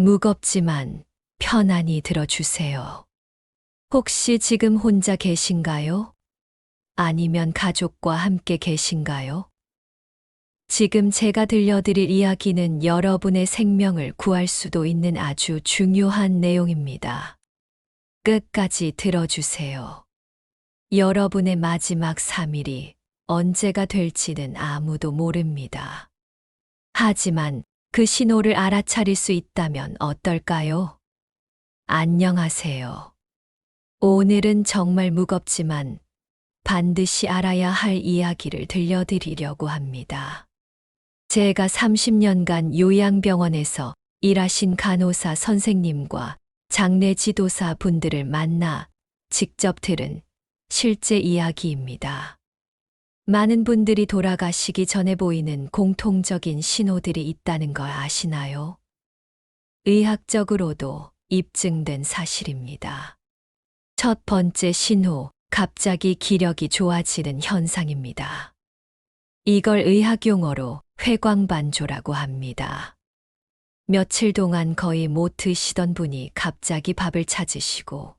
무겁지만 편안히 들어주세요. 혹시 지금 혼자 계신가요? 아니면 가족과 함께 계신가요? 지금 제가 들려드릴 이야기는 여러분의 생명을 구할 수도 있는 아주 중요한 내용입니다. 끝까지 들어주세요. 여러분의 마지막 3일이 언제가 될지는 아무도 모릅니다. 하지만 그 신호를 알아차릴 수 있다면 어떨까요? 안녕하세요. 오늘은 정말 무겁지만 반드시 알아야 할 이야기를 들려드리려고 합니다. 제가 30년간 요양병원에서 일하신 간호사 선생님과 장례 지도사 분들을 만나 직접 들은 실제 이야기입니다. 많은 분들이 돌아가시기 전에 보이는 공통적인 신호들이 있다는 걸 아시나요? 의학적으로도 입증된 사실입니다. 첫 번째 신호, 갑자기 기력이 좋아지는 현상입니다. 이걸 의학 용어로 회광반조라고 합니다. 며칠 동안 거의 못 드시던 분이 갑자기 밥을 찾으시고,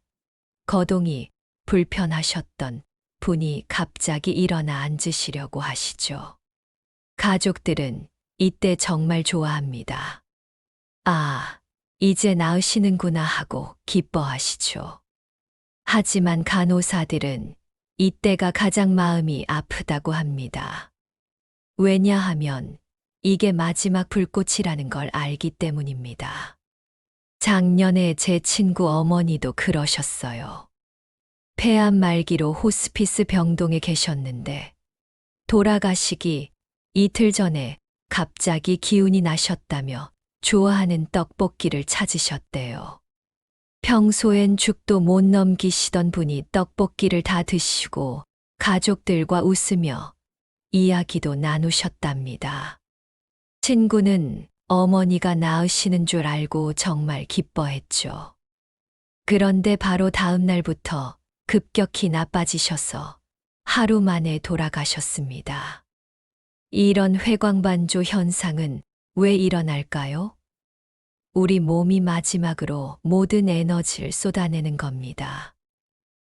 거동이 불편하셨던 분이 갑자기 일어나 앉으시려고 하시죠. 가족들은 이때 정말 좋아합니다. 아, 이제 나으시는구나 하고 기뻐하시죠. 하지만 간호사들은 이때가 가장 마음이 아프다고 합니다. 왜냐하면 이게 마지막 불꽃이라는 걸 알기 때문입니다. 작년에 제 친구 어머니도 그러셨어요. 폐암 말기로 호스피스 병동에 계셨는데 돌아가시기 이틀 전에 갑자기 기운이 나셨다며 좋아하는 떡볶이를 찾으셨대요. 평소엔 죽도 못 넘기시던 분이 떡볶이를 다 드시고 가족들과 웃으며 이야기도 나누셨답니다. 친구는 어머니가 나으시는 줄 알고 정말 기뻐했죠. 그런데 바로 다음 날부터 급격히 나빠지셔서 하루 만에 돌아가셨습니다. 이런 회광반조 현상은 왜 일어날까요? 우리 몸이 마지막으로 모든 에너지를 쏟아내는 겁니다.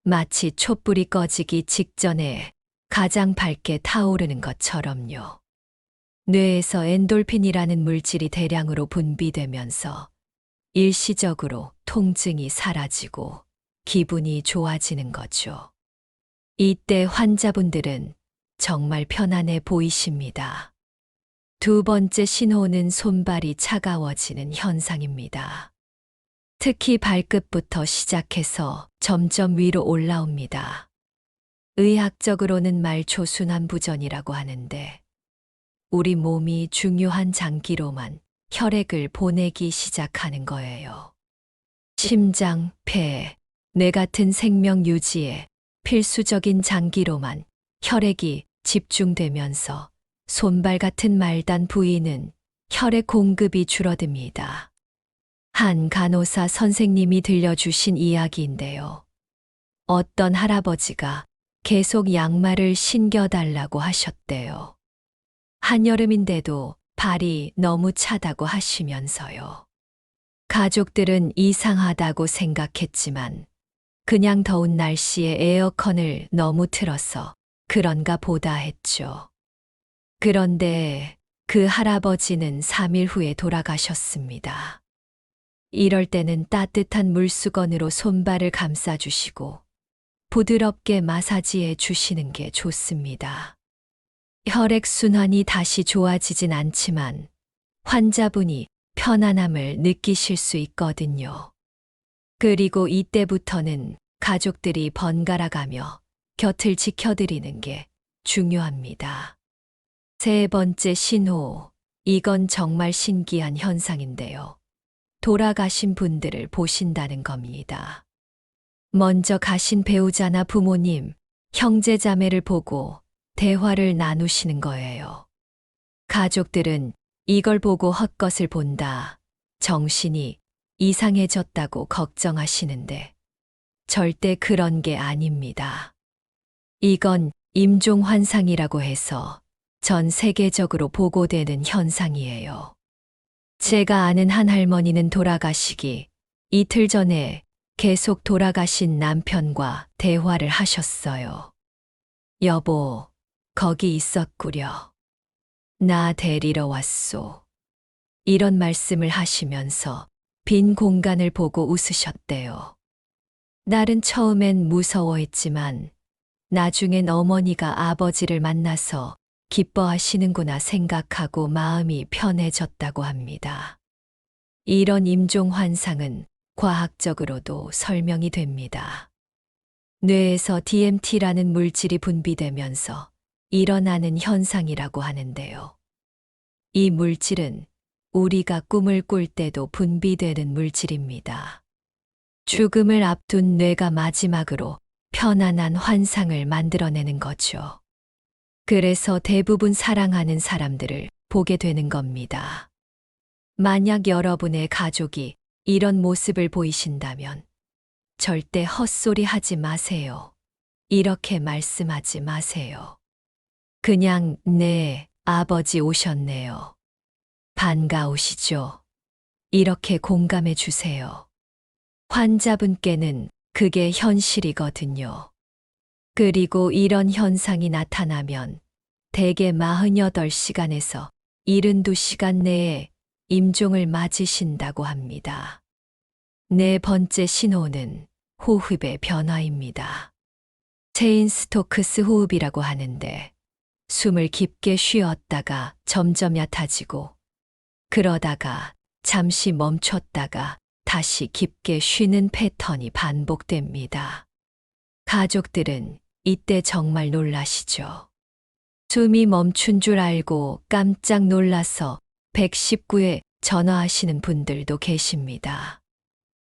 마치 촛불이 꺼지기 직전에 가장 밝게 타오르는 것처럼요. 뇌에서 엔돌핀이라는 물질이 대량으로 분비되면서 일시적으로 통증이 사라지고 기분이 좋아지는 거죠. 이때 환자분들은 정말 편안해 보이십니다. 두 번째 신호는 손발이 차가워지는 현상입니다. 특히 발끝부터 시작해서 점점 위로 올라옵니다. 의학적으로는 말초순환부전이라고 하는데 우리 몸이 중요한 장기로만 혈액을 보내기 시작하는 거예요. 심장, 폐, 뇌 같은 생명 유지에 필수적인 장기로만 혈액이 집중되면서 손발 같은 말단 부위는 혈액 공급이 줄어듭니다. 한 간호사 선생님이 들려주신 이야기인데요. 어떤 할아버지가 계속 양말을 신겨달라고 하셨대요. 한여름인데도 발이 너무 차다고 하시면서요. 가족들은 이상하다고 생각했지만 그냥 더운 날씨에 에어컨을 너무 틀어서 그런가 보다 했죠. 그런데 그 할아버지는 3일 후에 돌아가셨습니다. 이럴 때는 따뜻한 물수건으로 손발을 감싸주시고 부드럽게 마사지해 주시는 게 좋습니다. 혈액순환이 다시 좋아지진 않지만 환자분이 편안함을 느끼실 수 있거든요. 그리고 이때부터는 가족들이 번갈아 가며 곁을 지켜드리는 게 중요합니다. 세 번째 신호, 이건 정말 신기한 현상인데요. 돌아가신 분들을 보신다는 겁니다. 먼저 가신 배우자나 부모님, 형제 자매를 보고 대화를 나누시는 거예요. 가족들은 이걸 보고 헛것을 본다, 정신이 이상해졌다고 걱정하시는데 절대 그런 게 아닙니다. 이건 임종환상이라고 해서 전 세계적으로 보고되는 현상이에요. 제가 아는 한 할머니는 돌아가시기 이틀 전에 계속 돌아가신 남편과 대화를 하셨어요. 여보, 거기 있었구려. 나 데리러 왔소. 이런 말씀을 하시면서 빈 공간을 보고 웃으셨대요. 날은 처음엔 무서워했지만 나중엔 어머니가 아버지를 만나서 기뻐하시는구나 생각하고 마음이 편해졌다고 합니다. 이런 임종 환상은 과학적으로도 설명이 됩니다. 뇌에서 DMT라는 물질이 분비되면서 일어나는 현상이라고 하는데요. 이 물질은 우리가 꿈을 꿀 때도 분비되는 물질입니다. 죽음을 앞둔 뇌가 마지막으로 편안한 환상을 만들어내는 거죠. 그래서 대부분 사랑하는 사람들을 보게 되는 겁니다. 만약 여러분의 가족이 이런 모습을 보이신다면 절대 헛소리 하지 마세요. 이렇게 말씀하지 마세요. 그냥 네, 아버지 오셨네요. 반가우시죠? 이렇게 공감해 주세요. 환자분께는 그게 현실이거든요. 그리고 이런 현상이 나타나면 대개 48시간에서 72시간 내에 임종을 맞으신다고 합니다. 네 번째 신호는 호흡의 변화입니다. 체인 스토크스 호흡이라고 하는데 숨을 깊게 쉬었다가 점점 얕아지고 그러다가 잠시 멈췄다가 다시 깊게 쉬는 패턴이 반복됩니다. 가족들은 이때 정말 놀라시죠. 숨이 멈춘 줄 알고 깜짝 놀라서 119에 전화하시는 분들도 계십니다.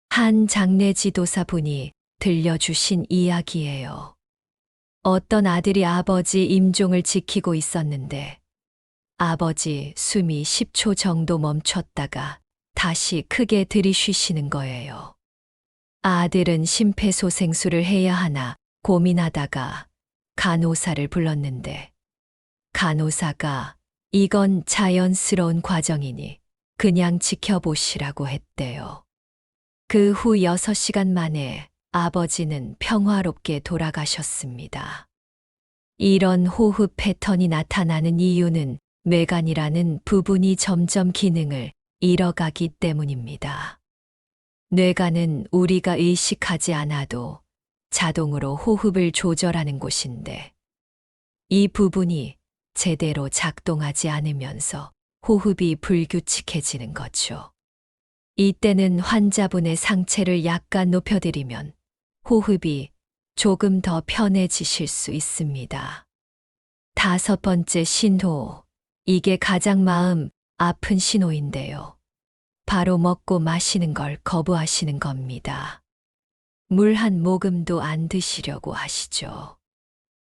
한 장례 지도사분이 들려주신 이야기예요. 어떤 아들이 아버지 임종을 지키고 있었는데 아버지 숨이 10초 정도 멈췄다가 다시 크게 들이쉬시는 거예요. 아들은 심폐소생술을 해야 하나 고민하다가 간호사를 불렀는데 간호사가 이건 자연스러운 과정이니 그냥 지켜보시라고 했대요. 그 후 6시간 만에 아버지는 평화롭게 돌아가셨습니다. 이런 호흡 패턴이 나타나는 이유는 뇌간이라는 부분이 점점 기능을 잃어가기 때문입니다. 뇌간은 우리가 의식하지 않아도 자동으로 호흡을 조절하는 곳인데 이 부분이 제대로 작동하지 않으면서 호흡이 불규칙해지는 거죠. 이때는 환자분의 상체를 약간 높여드리면 호흡이 조금 더 편해지실 수 있습니다. 5번째 신호, 이게 가장 마음 아픈 신호인데요. 바로 먹고 마시는 걸 거부하시는 겁니다. 물 한 모금도 안 드시려고 하시죠.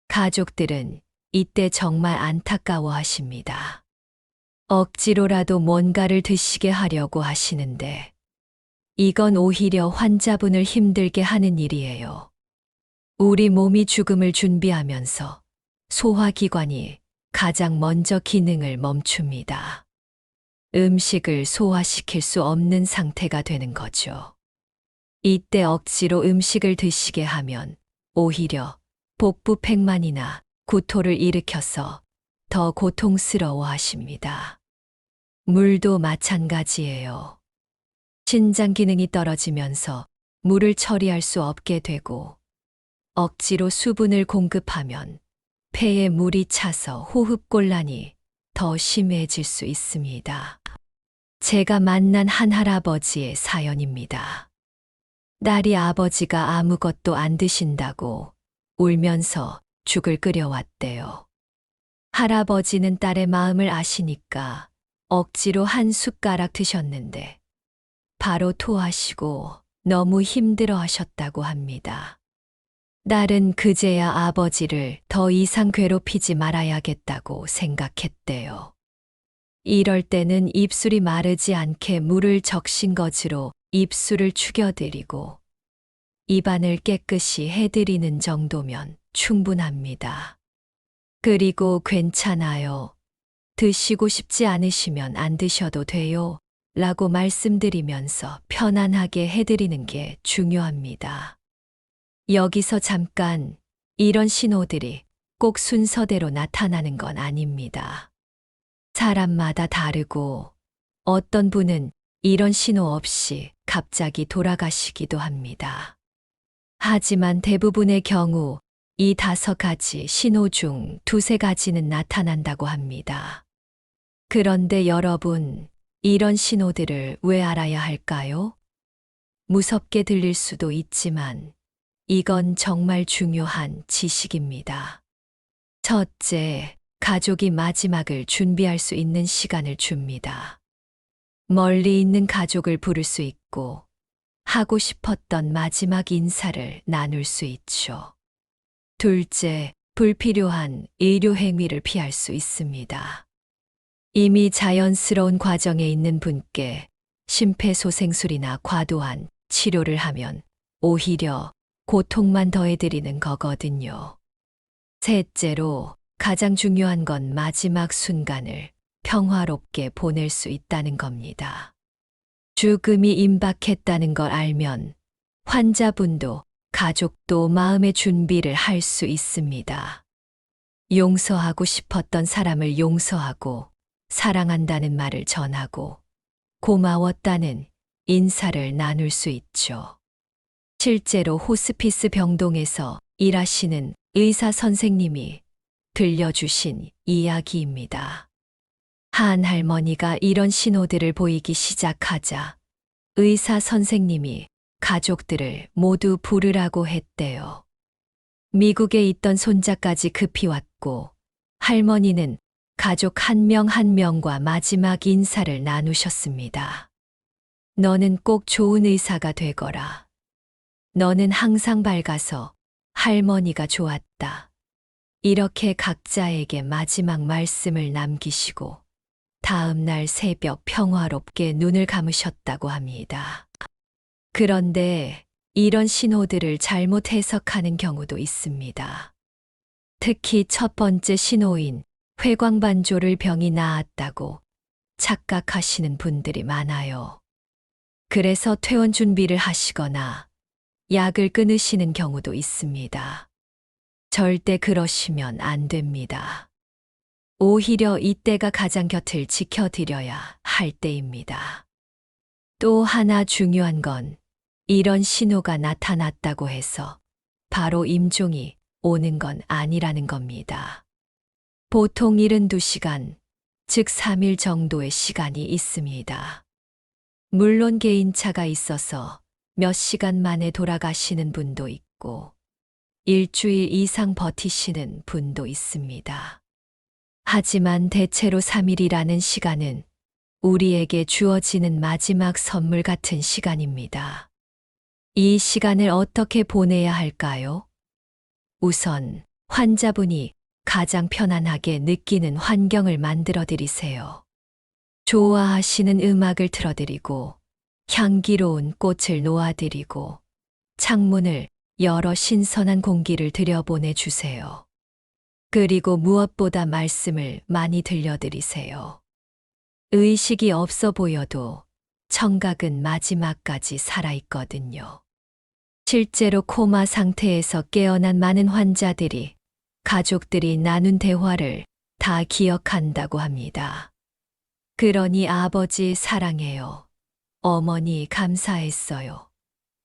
가족들은 이때 정말 안타까워 하십니다. 억지로라도 뭔가를 드시게 하려고 하시는데 이건 오히려 환자분을 힘들게 하는 일이에요. 우리 몸이 죽음을 준비하면서 소화기관이 가장 먼저 기능을 멈춥니다. 음식을 소화시킬 수 없는 상태가 되는 거죠. 이때 억지로 음식을 드시게 하면 오히려 복부 팽만이나 구토를 일으켜서 더 고통스러워 하십니다. 물도 마찬가지예요. 신장 기능이 떨어지면서 물을 처리할 수 없게 되고 억지로 수분을 공급하면 폐에 물이 차서 호흡곤란이 더 심해질 수 있습니다. 제가 만난 한 할아버지의 사연입니다. 딸이 아버지가 아무것도 안 드신다고 울면서 죽을 끓여왔대요. 할아버지는 딸의 마음을 아시니까 억지로 한 숟가락 드셨는데 바로 토하시고 너무 힘들어 하셨다고 합니다. 딸은 그제야 아버지를 더 이상 괴롭히지 말아야겠다고 생각했대요. 이럴 때는 입술이 마르지 않게 물을 적신 것으로 입술을 축여드리고 입안을 깨끗이 해드리는 정도면 충분합니다. 그리고 괜찮아요. 드시고 싶지 않으시면 안 드셔도 돼요. 라고 말씀드리면서 편안하게 해드리는 게 중요합니다. 여기서 잠깐 이런 신호들이 꼭 순서대로 나타나는 건 아닙니다. 사람마다 다르고 어떤 분은 이런 신호 없이 갑자기 돌아가시기도 합니다. 하지만 대부분의 경우 이 5가지 신호 중 2~3가지는 나타난다고 합니다. 그런데 여러분, 이런 신호들을 왜 알아야 할까요? 무섭게 들릴 수도 있지만 이건 정말 중요한 지식입니다. 첫째, 가족이 마지막을 준비할 수 있는 시간을 줍니다. 멀리 있는 가족을 부를 수 있고 하고 싶었던 마지막 인사를 나눌 수 있죠. 둘째, 불필요한 의료 행위를 피할 수 있습니다. 이미 자연스러운 과정에 있는 분께 심폐소생술이나 과도한 치료를 하면 오히려 고통만 더해드리는 거거든요. 셋째로, 가장 중요한 건 마지막 순간을 평화롭게 보낼 수 있다는 겁니다. 죽음이 임박했다는 걸 알면 환자분도 가족도 마음의 준비를 할 수 있습니다. 용서하고 싶었던 사람을 용서하고 사랑한다는 말을 전하고 고마웠다는 인사를 나눌 수 있죠. 실제로 호스피스 병동에서 일하시는 의사 선생님이 들려주신 이야기입니다. 한 할머니가 이런 신호들을 보이기 시작하자 의사 선생님이 가족들을 모두 부르라고 했대요. 미국에 있던 손자까지 급히 왔고 할머니는 가족 한 명 한 명과 마지막 인사를 나누셨습니다. 너는 꼭 좋은 의사가 되거라. 너는 항상 밝아서 할머니가 좋았다. 이렇게 각자에게 마지막 말씀을 남기시고 다음 날 새벽 평화롭게 눈을 감으셨다고 합니다. 그런데 이런 신호들을 잘못 해석하는 경우도 있습니다. 특히 첫 번째 신호인 회광반조를 병이 나았다고 착각하시는 분들이 많아요. 그래서 퇴원 준비를 하시거나 약을 끊으시는 경우도 있습니다. 절대 그러시면 안 됩니다. 오히려 이때가 가장 곁을 지켜드려야 할 때입니다. 또 하나 중요한 건 이런 신호가 나타났다고 해서 바로 임종이 오는 건 아니라는 겁니다. 보통 72시간, 즉 3일 정도의 시간이 있습니다. 물론 개인차가 있어서 몇 시간 만에 돌아가시는 분도 있고 일주일 이상 버티시는 분도 있습니다. 하지만 대체로 3일이라는 시간은 우리에게 주어지는 마지막 선물 같은 시간입니다. 이 시간을 어떻게 보내야 할까요? 우선 환자분이 가장 편안하게 느끼는 환경을 만들어 드리세요. 좋아하시는 음악을 틀어드리고 향기로운 꽃을 놓아드리고 창문을 열어 신선한 공기를 들여보내 주세요. 그리고 무엇보다 말씀을 많이 들려드리세요. 의식이 없어 보여도 청각은 마지막까지 살아있거든요. 실제로 코마 상태에서 깨어난 많은 환자들이 가족들이 나눈 대화를 다 기억한다고 합니다. 그러니 아버지 사랑해요. 어머니 감사했어요.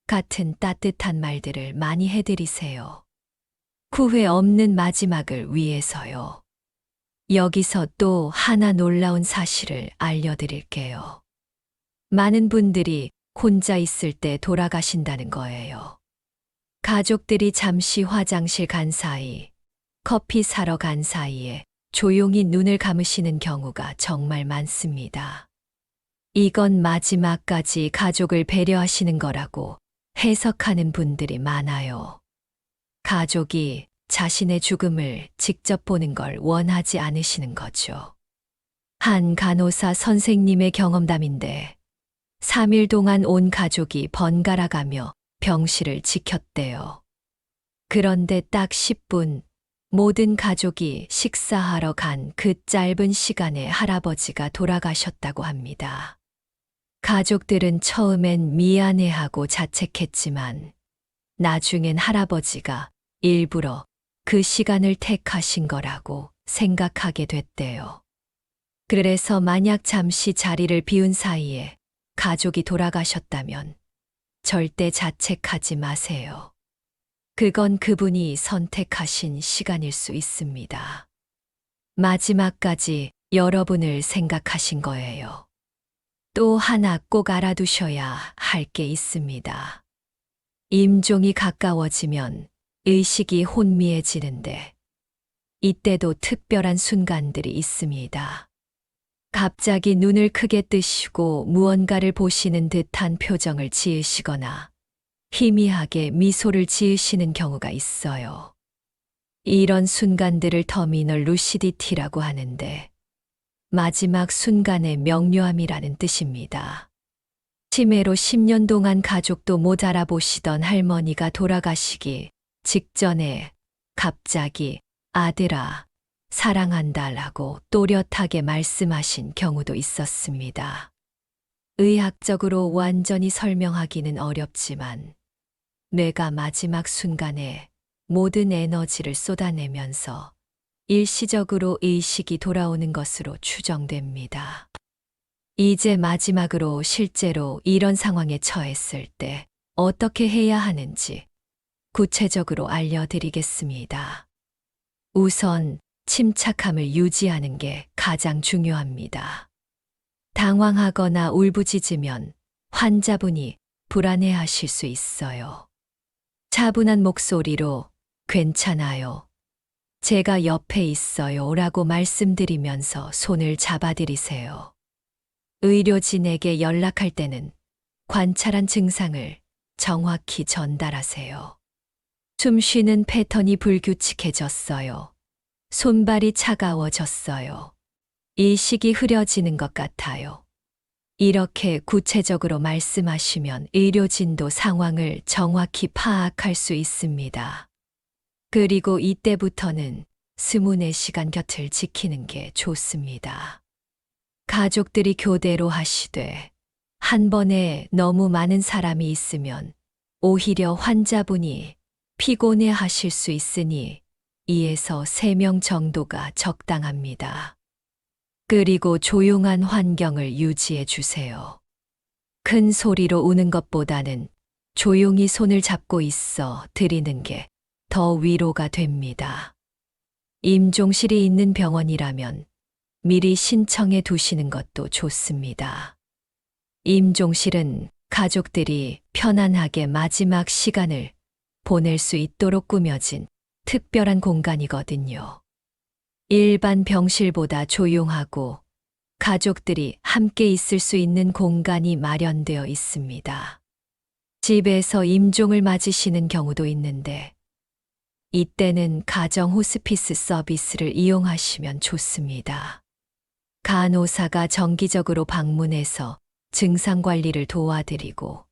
같은 따뜻한 말들을 많이 해드리세요. 후회 없는 마지막을 위해서요. 여기서 또 하나 놀라운 사실을 알려드릴게요. 많은 분들이 혼자 있을 때 돌아가신다는 거예요. 가족들이 잠시 화장실 간 사이, 커피 사러 간 사이에 조용히 눈을 감으시는 경우가 정말 많습니다. 이건 마지막까지 가족을 배려하시는 거라고 해석하는 분들이 많아요. 가족이 자신의 죽음을 직접 보는 걸 원하지 않으시는 거죠. 한 간호사 선생님의 경험담인데 3일 동안 온 가족이 번갈아 가며 병실을 지켰대요. 그런데 딱 10분 모든 가족이 식사하러 간 그 짧은 시간에 할아버지가 돌아가셨다고 합니다. 가족들은 처음엔 미안해하고 자책했지만 나중엔 할아버지가 일부러 그 시간을 택하신 거라고 생각하게 됐대요. 그래서 만약 잠시 자리를 비운 사이에 가족이 돌아가셨다면 절대 자책하지 마세요. 그건 그분이 선택하신 시간일 수 있습니다. 마지막까지 여러분을 생각하신 거예요. 또 하나 꼭 알아두셔야 할 게 있습니다. 임종이 가까워지면 의식이 혼미해지는데 이때도 특별한 순간들이 있습니다. 갑자기 눈을 크게 뜨시고 무언가를 보시는 듯한 표정을 지으시거나 희미하게 미소를 지으시는 경우가 있어요. 이런 순간들을 터미널 루시디티라고 하는데 마지막 순간의 명료함이라는 뜻입니다. 치매로 10년 동안 가족도 못 알아보시던 할머니가 돌아가시기 직전에 갑자기 아들아, 사랑한다라고 또렷하게 말씀하신 경우도 있었습니다. 의학적으로 완전히 설명하기는 어렵지만 뇌가 마지막 순간에 모든 에너지를 쏟아내면서 일시적으로 의식이 돌아오는 것으로 추정됩니다. 이제 마지막으로 실제로 이런 상황에 처했을 때 어떻게 해야 하는지 구체적으로 알려드리겠습니다. 우선 침착함을 유지하는 게 가장 중요합니다. 당황하거나 울부짖으면 환자분이 불안해하실 수 있어요. 차분한 목소리로 괜찮아요. 제가 옆에 있어요 라고 말씀드리면서 손을 잡아드리세요. 의료진에게 연락할 때는 관찰한 증상을 정확히 전달하세요. 숨 쉬는 패턴이 불규칙해졌어요. 손발이 차가워졌어요. 일식이 흐려지는 것 같아요. 이렇게 구체적으로 말씀하시면 의료진도 상황을 정확히 파악할 수 있습니다. 그리고 이때부터는 스문의 시간 곁을 지키는 게 좋습니다. 가족들이 교대로 하시되 한 번에 너무 많은 사람이 있으면 오히려 환자분이 피곤해 하실 수 있으니 2에서 3명 정도가 적당합니다. 그리고 조용한 환경을 유지해 주세요. 큰 소리로 우는 것보다는 조용히 손을 잡고 있어 드리는 게 더 위로가 됩니다. 임종실이 있는 병원이라면 미리 신청해 두시는 것도 좋습니다. 임종실은 가족들이 편안하게 마지막 시간을 보낼 수 있도록 꾸며진 특별한 공간이거든요. 일반 병실보다 조용하고 가족들이 함께 있을 수 있는 공간이 마련되어 있습니다. 집에서 임종을 맞으시는 경우도 있는데 이때는 가정 호스피스 서비스를 이용하시면 좋습니다. 간호사가 정기적으로 방문해서 증상 관리를 도와드리고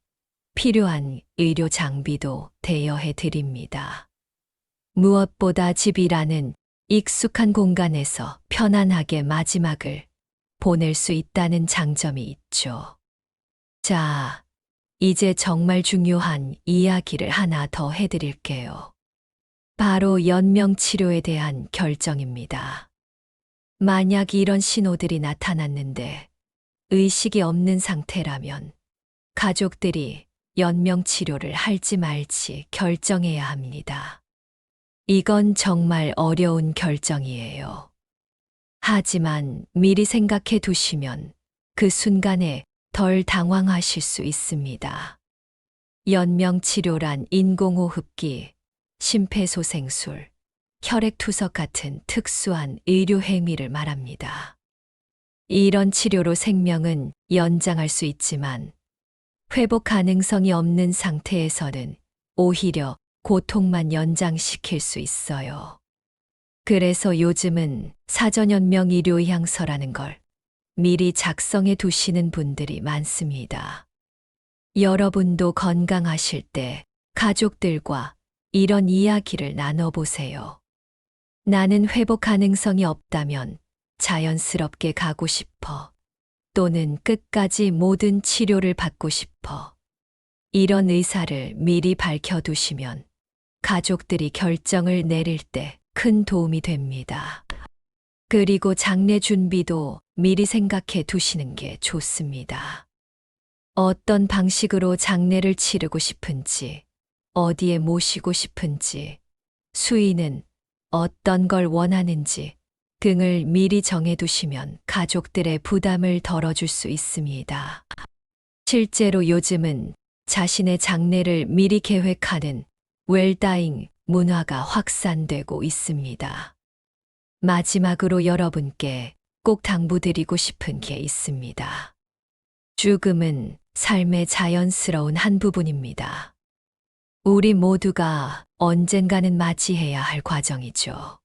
필요한 의료 장비도 대여해 드립니다. 무엇보다 집이라는 익숙한 공간에서 편안하게 마지막을 보낼 수 있다는 장점이 있죠. 자, 이제 정말 중요한 이야기를 하나 더 해드릴게요. 바로 연명치료에 대한 결정입니다. 만약 이런 신호들이 나타났는데 의식이 없는 상태라면 가족들이 연명치료를 할지 말지 결정해야 합니다. 이건 정말 어려운 결정이에요. 하지만 미리 생각해 두시면 그 순간에 덜 당황하실 수 있습니다. 연명치료란 인공호흡기, 심폐소생술, 혈액투석 같은 특수한 의료 행위를 말합니다. 이런 치료로 생명은 연장할 수 있지만 회복 가능성이 없는 상태에서는 오히려 고통만 연장시킬 수 있어요. 그래서 요즘은 사전연명 의료향서라는 걸 미리 작성해 두시는 분들이 많습니다. 여러분도 건강하실 때 가족들과 이런 이야기를 나눠보세요. 나는 회복 가능성이 없다면 자연스럽게 가고 싶어. 또는 끝까지 모든 치료를 받고 싶어. 이런 의사를 미리 밝혀두시면 가족들이 결정을 내릴 때 큰 도움이 됩니다. 그리고 장례 준비도 미리 생각해 두시는 게 좋습니다. 어떤 방식으로 장례를 치르고 싶은지, 어디에 모시고 싶은지, 수의는 어떤 걸 원하는지 등을 미리 정해두시면 가족들의 부담을 덜어줄 수 있습니다. 실제로 요즘은 자신의 장례를 미리 계획하는 웰다잉 문화가 확산되고 있습니다. 마지막으로 여러분께 꼭 당부드리고 싶은 게 있습니다. 죽음은 삶의 자연스러운 한 부분입니다. 우리 모두가 언젠가는 맞이해야 할 과정이죠.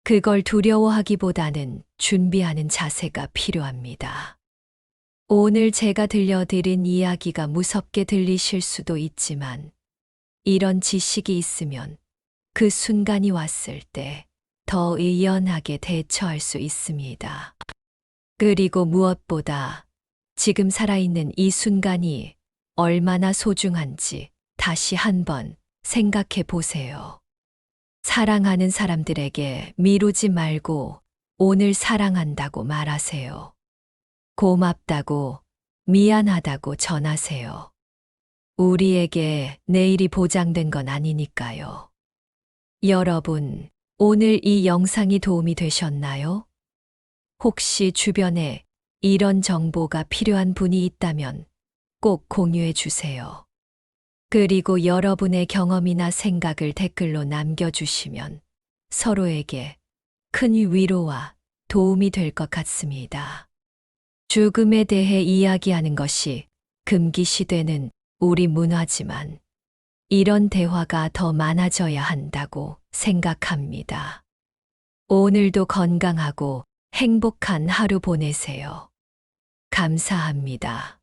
그걸 두려워하기보다는 준비하는 자세가 필요합니다. 오늘 제가 들려드린 이야기가 무섭게 들리실 수도 있지만 이런 지식이 있으면 그 순간이 왔을 때 더 의연하게 대처할 수 있습니다. 그리고 무엇보다 지금 살아있는 이 순간이 얼마나 소중한지 다시 한번 생각해 보세요. 사랑하는 사람들에게 미루지 말고 오늘 사랑한다고 말하세요. 고맙다고, 미안하다고 전하세요. 우리에게 내일이 보장된 건 아니니까요. 여러분, 오늘 이 영상이 도움이 되셨나요? 혹시 주변에 이런 정보가 필요한 분이 있다면 꼭 공유해 주세요. 그리고 여러분의 경험이나 생각을 댓글로 남겨주시면 서로에게 큰 위로와 도움이 될 것 같습니다. 죽음에 대해 이야기하는 것이 금기시되는 우리 문화지만 이런 대화가 더 많아져야 한다고 생각합니다. 오늘도 건강하고 행복한 하루 보내세요. 감사합니다.